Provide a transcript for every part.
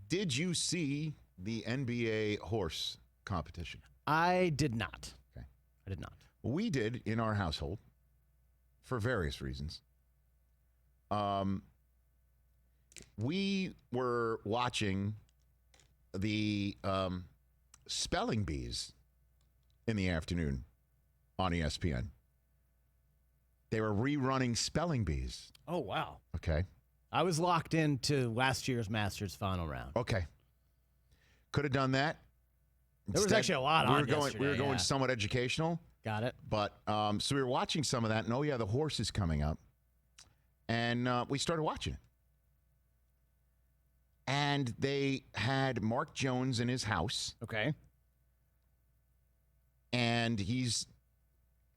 Did you see the NBA horse competition? I did not. Okay. I did not. We did in our household for various reasons. We were watching the spelling bees in the afternoon on ESPN. They were rerunning spelling bees. Oh, wow. Okay. I was locked into last year's Masters final round. Okay. Could have done that. There was actually a lot on yesterday. We were going yeah. somewhat educational. Got it. But so we were watching some of that, and oh yeah, the horse is coming up. And we started watching it. And they had Mark Jones in his house. Okay. And he's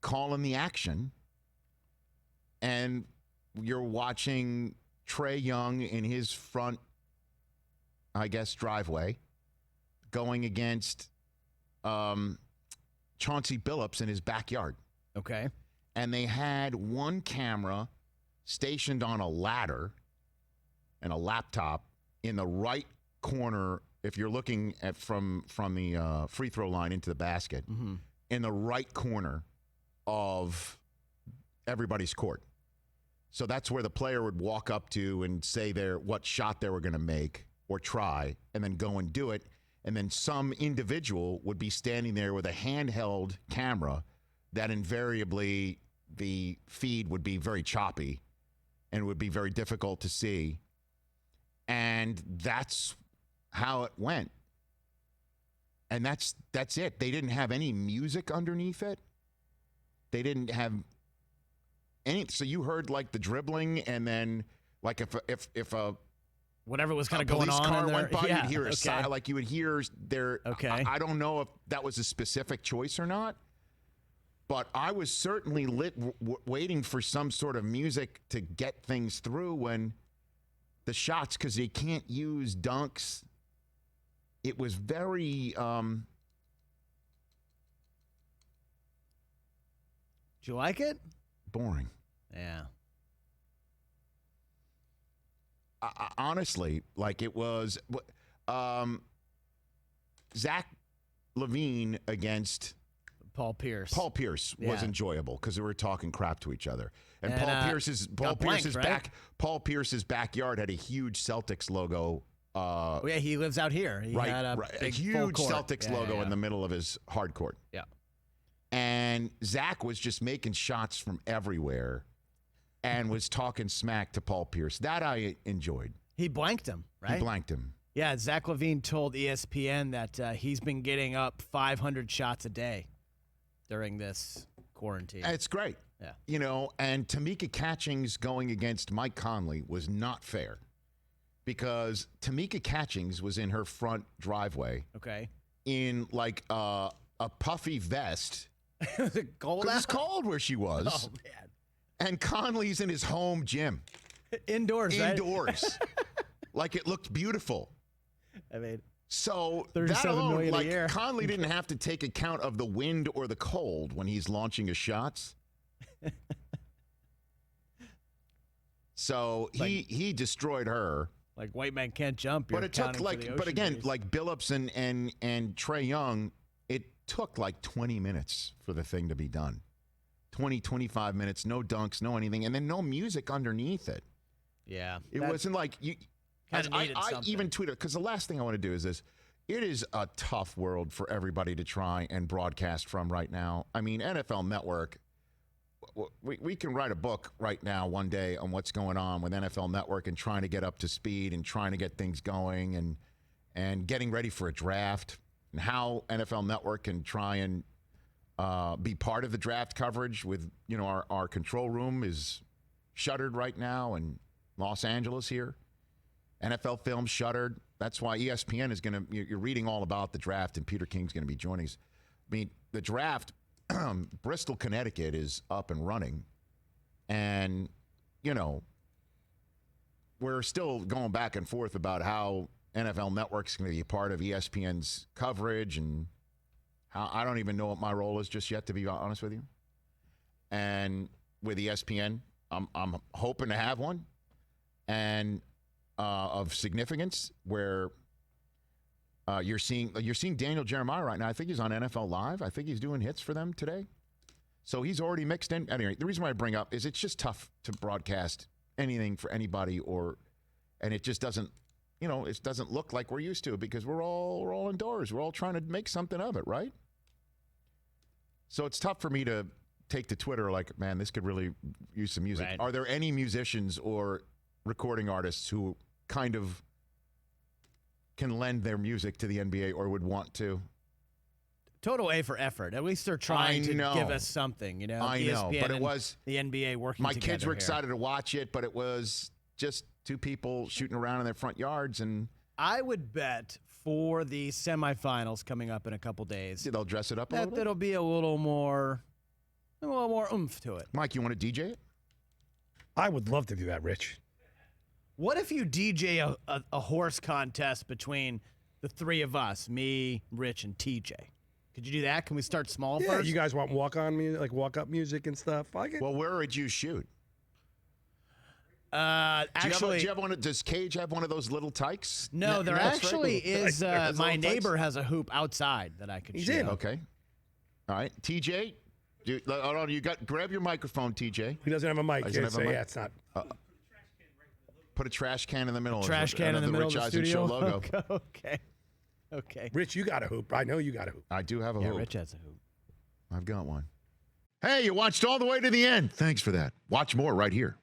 calling the action. And you're watching Trae Young in his front, I guess, driveway, going against Chauncey Billups in his backyard. Okay. And they had one camera stationed on a ladder and a laptop in the right corner, if you're looking at from the free throw line into the basket, in the right corner of everybody's court. So that's where the player would walk up to and say what shot they were going to make or try, and then go and do it. And then some individual would be standing there with a handheld camera that invariably the feed would be very choppy and would be very difficult to see. And that's how it went. And that's it. They didn't have any music underneath it. They didn't have any. So you heard like the dribbling, and then like if a whatever was kind of going on, police car in there, went by, yeah, you'd hear a sigh, like you would hear there. Okay. I don't know if that was a specific choice or not, but I was certainly waiting for some sort of music to get things through when the shots, because they can't use dunks. It was very. Did you like it? Boring. Yeah. Honestly, like it was Zach LaVine against Paul Pierce. Paul Pierce was enjoyable because they were talking crap to each other. And Paul Pierce's backyard had a huge Celtics logo. Yeah, he lives out here. He had a big huge full court. Celtics logo in the middle of his hard court. Yeah. And Zach was just making shots from everywhere and was talking smack to Paul Pierce. That I enjoyed. He blanked him, right? He blanked him. Yeah, Zach LaVine told ESPN that he's been getting up 500 shots a day during this quarantine. It's great. Yeah. You know, and Tamika Catchings going against Mike Conley was not fair because Tamika Catchings was in her front driveway. Okay. In like a puffy vest. Was it cold out? It was cold where she was. Oh, man. And Conley's in his home gym. Indoors, right? Like it looked beautiful. I mean, so $37 that alone, million like a year. Conley didn't have to take account of the wind or the cold when he's launching his shots. So he destroyed her. Like white man can't jump. But it took like Billups and Trae Young, it took like 20 minutes for the thing to be done. 20, 25 minutes, no dunks, no anything, and then no music underneath it. Yeah. It wasn't like you. I even tweeted, because the last thing I want to do is this. It is a tough world for everybody to try and broadcast from right now. I mean, NFL Network, we can write a book right now one day on what's going on with NFL Network and trying to get up to speed and trying to get things going and getting ready for a draft and how NFL Network can try and be part of the draft coverage with, you know, our control room is shuttered right now in Los Angeles here. NFL Films shuttered. That's why ESPN is going to, you're reading all about the draft, and Peter King's going to be joining us. I mean, the draft, Bristol, Connecticut is up and running. And, you know, we're still going back and forth about how NFL Network's going to be a part of ESPN's coverage, and how I don't even know what my role is just yet, to be honest with you. And with ESPN, I'm hoping to have one, and of significance, where You're seeing Daniel Jeremiah right now. I think he's on NFL Live. I think he's doing hits for them today. So he's already mixed in. Anyway, the reason why I bring up is it's just tough to broadcast anything for anybody, and it just doesn't, it doesn't look like we're used to it because we're all indoors. We're all trying to make something of it, right? So it's tough for me to take to Twitter like, man, this could really use some music. Right. Are there any musicians or recording artists who kind of can lend their music to the NBA or would want to? Total A for effort. At least they're trying to give us something, I know, ESPN but it was the NBA working my together kids were here. excited to watch it, but it was just two people shooting around in their front yards. And I would bet for the semifinals coming up in a couple days they'll dress it up a little bit. that'll be a little more oomph to it. Mike, you want to DJ it? I would love to do that, Rich. What if you DJ a horse contest between the three of us, me, Rich, and TJ? Could you do that? Can we start small Yeah, first? you guys want walk-on music, like walk-up music and stuff? Well, where would you shoot? Actually, does Cage have one of those little tykes? no, there That's actually right. is. Those My little neighbor has a hoop outside that I could He's shoot. in. Okay. All right. TJ, hold on. Grab your microphone, TJ. He doesn't have a mic. Doesn't have a mic? Yeah, it's not. Put a trash can in the middle. Trash can in the middle of the Rich Eisen studio. Show logo. Okay. Rich, you got a hoop. I know you got a hoop. I do have a Yeah, hoop. Rich has a hoop. I've got one. Hey, you watched all the way to the end. Thanks for that. Watch more right here.